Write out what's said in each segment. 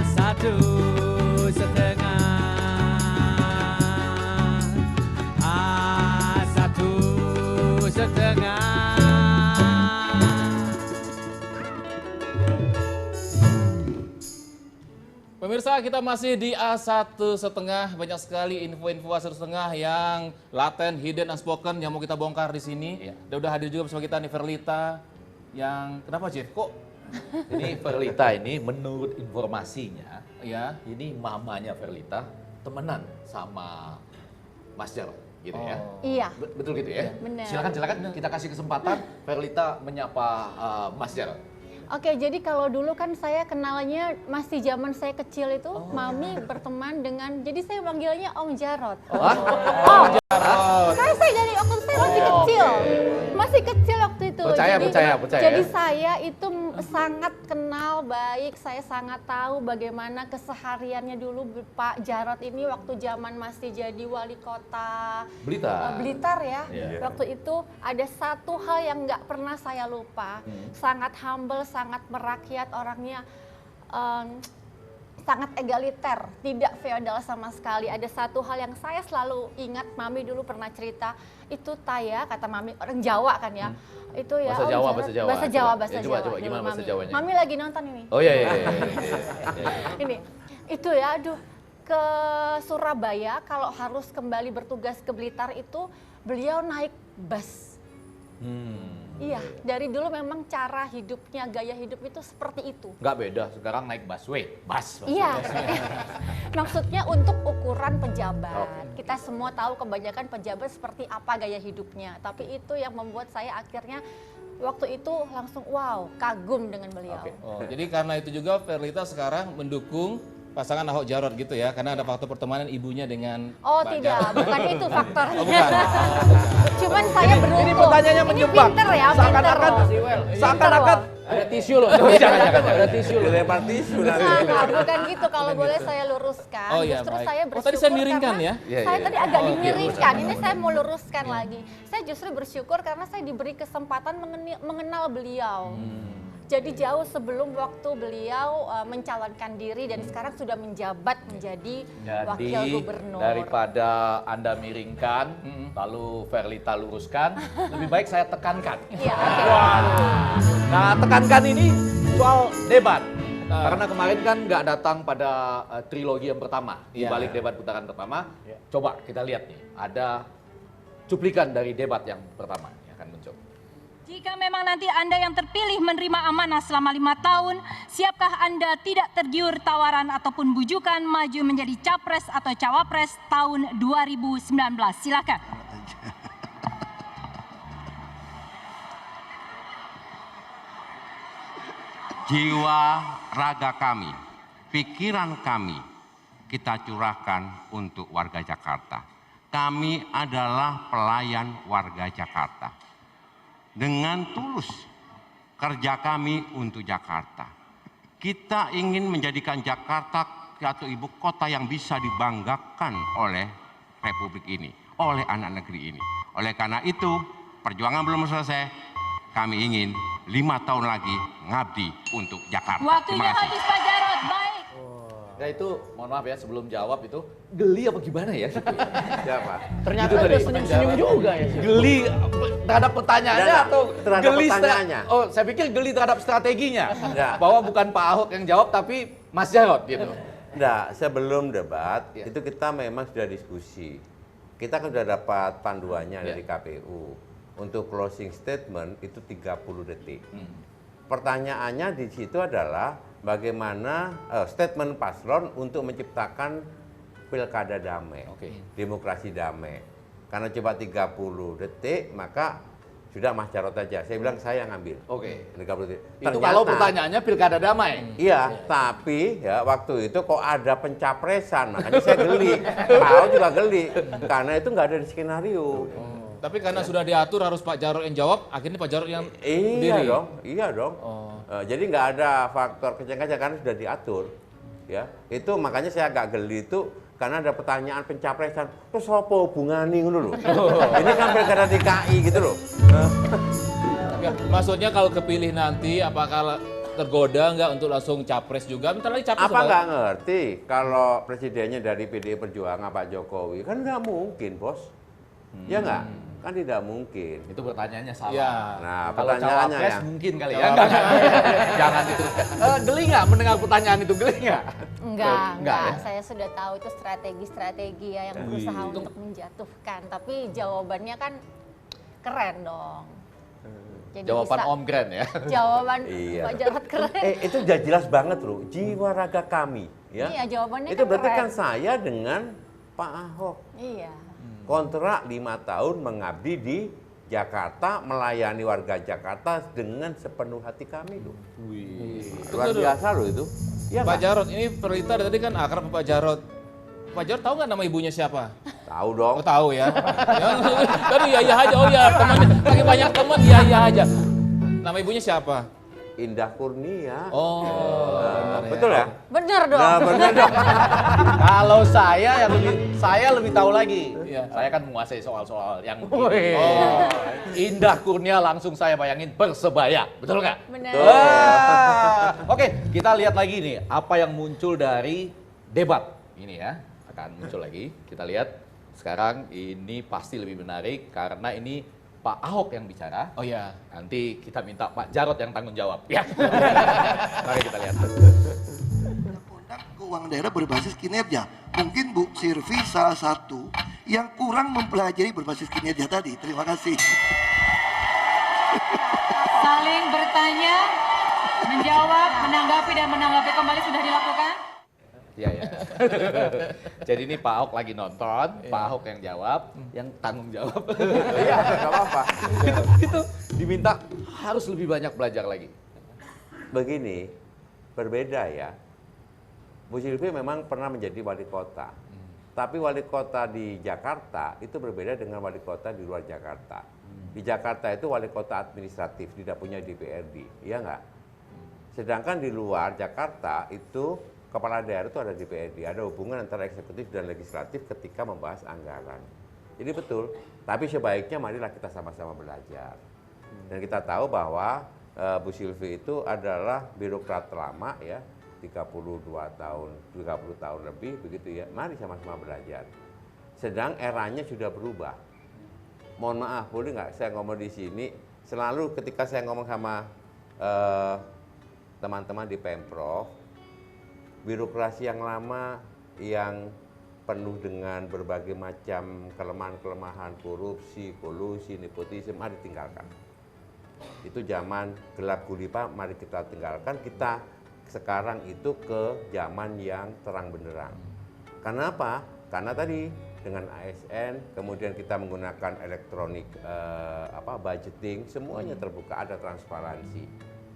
satu setengah. Satu setengah. Pemirsa, kita masih di A1,5. Banyak sekali info-info A1,5 yang laten, hidden, unspoken yang mau kita bongkar di sini. Iya. Dan udah hadir juga bersama kita nih Verlita. Yang kenapa Jeff? Kok? Ini Verlita ini menurut informasinya, Ya. ini mamanya Verlita temenan sama Mas Jarod, gitu ya. Iya. Betul gitu ya? Benar. Silakan kita kasih kesempatan Verlita menyapa Mas Jarod. Oke, jadi kalau dulu kan saya kenalnya masih zaman saya kecil itu, Mami berteman dengan, jadi saya manggilnya Om Jarod. Saya dari waktu saya masih kecil, masih kecil waktu itu. Percaya Jadi ya. saya itu sangat kenal baik, saya sangat tahu bagaimana kesehariannya dulu Pak Jarod ini waktu zaman masih jadi wali kota Blitar ya. Iya. Waktu itu ada satu hal yang nggak pernah saya lupa, sangat humble, sangat merakyat orangnya. Sangat egaliter, tidak feodal sama sekali. Ada satu hal yang saya selalu ingat, Mami dulu pernah cerita, itu Taya, kata Mami, orang Jawa kan ya. Itu ya, Bahasa Jawa, bahasa Jawa. Bahasa Jawa, Coba. bahasa Ya, Jawa. coba, dulu, gimana bahasa Mami. Jawanya? Mami lagi nonton ini. Oh iya. Ini, itu ya, aduh, ke Surabaya kalau harus kembali bertugas ke Blitar itu, beliau naik bus. Iya, dari dulu memang cara hidupnya, gaya hidup itu seperti itu. Nggak beda, sekarang naik busway. Bus. Iya, maksudnya untuk ukuran pejabat. Kita semua tahu kebanyakan pejabat seperti apa gaya hidupnya. Tapi itu yang membuat saya akhirnya waktu itu langsung wow, kagum dengan beliau. Oh, jadi karena itu juga Verlita sekarang mendukung pasangan Ahok Jarot gitu ya, karena ada faktor pertemanan ibunya dengan Oh Pak tidak, Jarot. bukan itu faktornya. Oh, bukan. Cuman saya beruntung. Ini pertanyaannya menjebak. Pinter ya, pinter loh. Seakan-akan Ada tisu loh. jangan. Ada tisu loh. Dilempar tisu nanti. Nah, bukan gitu, kalau boleh saya luruskan. Oh iya, Justru baik. saya Oh, bersyukur tadi saya miringkan karena ya? Iya, saya iya. tadi agak Oh, oke, dimiringkan. luruskan. Ini saya mau luruskan lagi. Saya justru bersyukur karena saya diberi kesempatan mengenal beliau. Jadi jauh sebelum waktu beliau mencalonkan diri dan sekarang sudah menjabat menjadi wakil gubernur. daripada Anda miringkan, lalu Verlita luruskan, lebih baik saya tekankan. Iya, oke. Nah, tekankan ini soal debat. Karena kemarin kan nggak datang pada trilogi yang pertama, di Iya. balik debat putaran pertama. Coba kita lihat nih, ada cuplikan dari debat yang pertama yang akan muncul. Jika memang nanti Anda yang terpilih menerima amanah selama 5 tahun, siapkah Anda tidak tergiur tawaran ataupun bujukan maju menjadi capres atau cawapres tahun 2019? Silakan. Jiwa raga kami, pikiran kami, kita curahkan untuk warga Jakarta. Kami adalah pelayan warga Jakarta. Dengan tulus kerja kami untuk Jakarta. Kita ingin menjadikan Jakarta atau ibu kota yang bisa dibanggakan oleh Republik ini, oleh anak negeri ini. Oleh karena itu, perjuangan belum selesai. Kami ingin 5 tahun lagi ngabdi untuk Jakarta. Waktunya Terima kasih. habis Pak Jarod. Baik. Nah itu, mohon maaf ya sebelum jawab itu, geli apa gimana ya? Siapa? Ternyata Itu ada tadi. senyum-senyum juga ya. Geli terhadap pertanyaannya Terhadap- atau terhadap geli pertanyaannya. Oh, saya pikir geli terhadap strateginya. Ya. Bahwa bukan Pak Ahok yang jawab tapi Mas Jarod gitu. Enggak, sebelum debat Ya. itu kita memang sudah diskusi. Kita kan sudah dapat panduannya Ya. dari KPU. Untuk closing statement itu 30 detik. Pertanyaannya di situ adalah bagaimana statement paslon untuk menciptakan pilkada damai, Oke. demokrasi damai. Karena coba 30 detik, maka sudah Mas Jarod aja. Saya bilang saya ngambil. Oke. 30 detik. Itu kalau pertanyaannya pilkada damai. Iya, tapi ya waktu itu kok ada pencapresan, makanya saya geli. Tahu juga geli, karena itu nggak ada di skenario. Tapi karena sudah diatur harus Pak Jarod yang jawab, akhirnya Pak Jarod yang Iya diri. dong, iya dong. Oh. Jadi nggak ada faktor keceng-keceng karena sudah diatur. Ya, itu makanya saya agak geli itu karena ada pertanyaan pencapresan. Terus apa hubungannya ngono lho? Ini kan pilkada DKI gitu loh. Ya, maksudnya kalau kepilih nanti apakah tergoda nggak untuk langsung capres juga? Bentar lagi capres. Apa nggak ngerti kalau presidennya dari PDI Perjuangan Pak Jokowi? Kan nggak mungkin, Bos. Ya nggak? Kan tidak mungkin. Itu pertanyaannya salah. Ya. Nah, Kalau pertanyaannya cawapres ya. mungkin kali ya. Enggak. Jangan itu. Geli nggak mendengar pertanyaan itu? Geli nggak? Enggak, ya? saya sudah tahu itu strategi-strategi ya yang berusaha untuk menjatuhkan. Tapi jawabannya kan keren dong. Jadi Jawaban bisa- Om Grand ya. Jawaban Iya. Pak Jarod keren. Itu udah jelas banget loh, jiwa raga kami. Ya. Iya, jawabannya Itu kan berarti keren. kan saya dengan Pak Ahok. Iya. Kontrak 5 tahun mengabdi di Jakarta, melayani warga Jakarta dengan sepenuh hati kami loh. Luar Tunggu dulu. biasa loh itu. Ya Pak nggak? Jarod, ini Perlita dari tadi kan akrab Pak Jarod. Pak Jarod tahu nggak nama ibunya siapa? Tahu dong. Oh tahu ya. Tadi iya aja. Oh ya temannya lagi banyak teman iya aja. Nama ibunya siapa? Indah Kurnia. Oh, benar ya. Betul ya? Bener dong. Nah, benar dong. Kalau saya lebih tahu lagi. Iya. Saya kan menguasai soal-soal yang begini. Indah Kurnia langsung saya bayangin Persebaya, betul nggak? Bener. Oke, kita lihat lagi nih apa yang muncul dari debat ini ya. Akan muncul lagi. Kita lihat sekarang ini pasti lebih menarik karena ini Pak Ahok yang bicara. Oh ya. Nanti kita minta Pak Jarod yang tanggung jawab. Ya. Mari kita lihat. Undang-undang keuangan daerah berbasis kinerja. Mungkin Bu Sirvi salah satu yang kurang mempelajari berbasis kinerja tadi. Terima kasih. Saling bertanya, menjawab, menanggapi dan menanggapi kembali sudah dilakukan. Iya ya. Jadi ini Pak Ahok lagi nonton, Pak Ahok yang jawab, yang tanggung jawab. Iya, nggak apa-apa. Itu diminta harus lebih banyak belajar lagi. Begini, berbeda ya. Bu Sylvie memang pernah menjadi wali kota. Tapi wali kota di Jakarta itu berbeda dengan wali kota di luar Jakarta. Di Jakarta itu wali kota administratif, tidak punya DPRD, iya nggak? Sedangkan di luar Jakarta itu kepala daerah itu ada DPRD, ada hubungan antara eksekutif dan legislatif ketika membahas anggaran. Jadi betul, tapi sebaiknya marilah kita sama-sama belajar. Dan kita tahu bahwa Bu Sylvie itu adalah birokrat lama ya, 32 tahun, 30 tahun lebih begitu ya. Mari sama-sama belajar. Sedang eranya sudah berubah. Mohon maaf, boleh nggak saya ngomong di sini? Selalu ketika saya ngomong sama teman-teman di Pemprov, birokrasi yang lama yang penuh dengan berbagai macam kelemahan-kelemahan, korupsi, kolusi, nepotisme, mari tinggalkan. Itu zaman gelap gulita, mari kita tinggalkan. Kita sekarang itu ke zaman yang terang benderang. Kenapa? Karena tadi dengan ASN, kemudian kita menggunakan elektronik budgeting, semuanya terbuka, ada transparansi.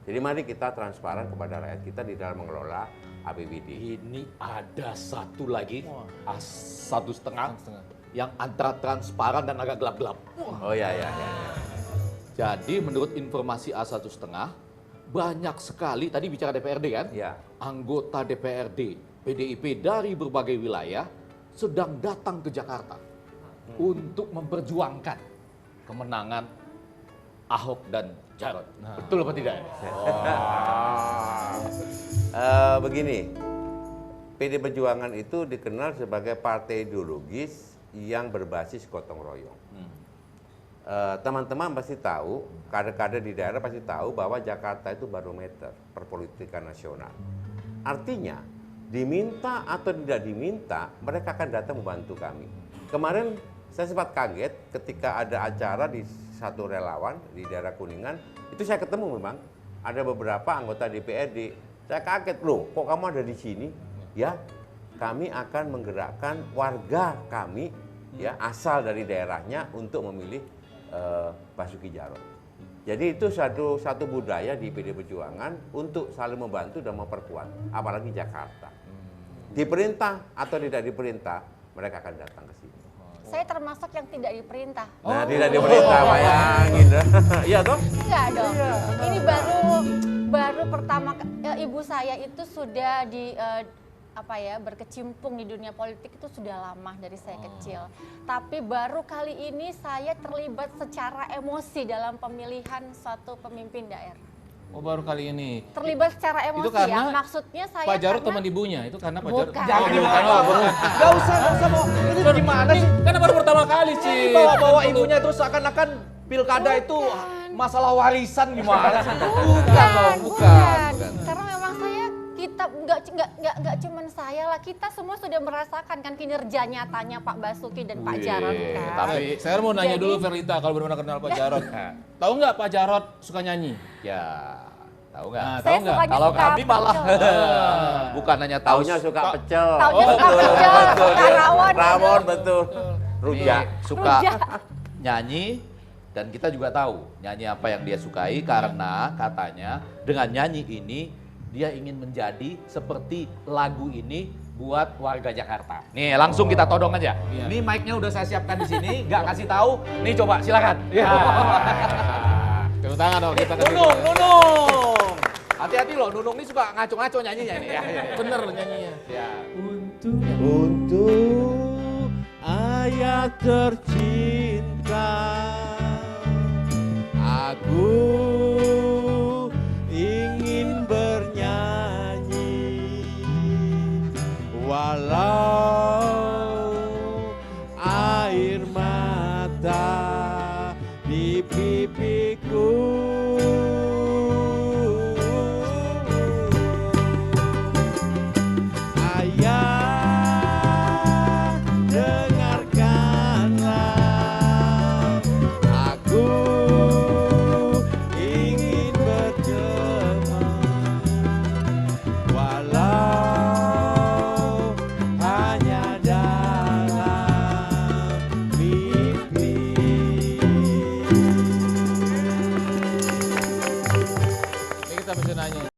Jadi mari kita transparan kepada rakyat kita di dalam mengelola APBD. Ini ada satu lagi, A1,5 yang antara transparan dan agak gelap-gelap. Oh ya. Jadi menurut informasi A1,5, banyak sekali, tadi bicara DPRD kan? Ya. Anggota DPRD, PDIP dari berbagai wilayah sedang datang ke Jakarta untuk memperjuangkan kemenangan Ahok dan Jarod. Betul apa tidak? Begini, PD Perjuangan itu dikenal sebagai partai ideologis yang berbasis gotong royong. Teman-teman pasti tahu, kader-kader di daerah pasti tahu bahwa Jakarta itu barometer perpolitikan nasional. Artinya, diminta atau tidak diminta, mereka akan datang membantu kami. Kemarin saya sempat kaget ketika ada acara di satu relawan di daerah Kuningan, itu saya ketemu memang ada beberapa anggota DPRD. Saya kaget, loh kok kamu ada di sini? Ya, kami akan menggerakkan warga kami ya asal dari daerahnya untuk memilih Basuki Jarod. Jadi itu satu budaya di PD Perjuangan untuk saling membantu dan memperkuat, apalagi Jakarta. Diperintah atau tidak diperintah, mereka akan datang ke sini. Saya termasuk yang tidak diperintah. Nah, tidak diperintah, bayangin. Iya toh? Enggak dong. Ini baru pertama ibu saya itu sudah berkecimpung di dunia politik itu sudah lama dari saya kecil. Tapi baru kali ini saya terlibat secara emosi dalam pemilihan suatu pemimpin daerah. Oh, baru kali ini. Terlibat secara emosi Itu karena ya. Maksudnya saya Pak Jarod karena- teman ibunya, itu karena Pak Jarod. Bukan. Jangan bukan. gimana, Gak usah mau. Ini gimana sih? Karena baru pertama kali, Ini Cid. bawa-bawa ibunya terus seakan-akan pilkada itu masalah warisan gimana sih? Bukan. Karena memang kita nggak cuman saya lah, kita semua sudah merasakan kan kinerja nyatanya Pak Basuki dan Pak Jarod kan. tapi- Saya mau nanya Jadi- dulu Verita, kalau benar-benar kenal Pak Jarod. Tahu nggak Pak Jarod suka nyanyi? Ya, tahu nggak? Nah, tahu Saya nggak? sukanya Kalau suka kami malah pecel. bukan hanya tahu Taunya suka pecel. Taunya suka pecel, suka rawon. Rawon betul. Rujak. suka Rujak. nyanyi dan kita juga tahu nyanyi apa yang dia sukai karena katanya dengan nyanyi ini dia ingin menjadi seperti lagu ini buat warga Jakarta. Nih langsung kita todong aja. Iya. Ini mic-nya udah saya siapkan di sini, nggak kasih tahu. Nih coba silakan. Tepuk tangan dong kita kasih. Nunung. Hati-hati loh, Nunung ini suka ngaco-ngaco nyanyinya ini ya. Bener nyanyinya. Ya. Untuk ayah tercinta, aku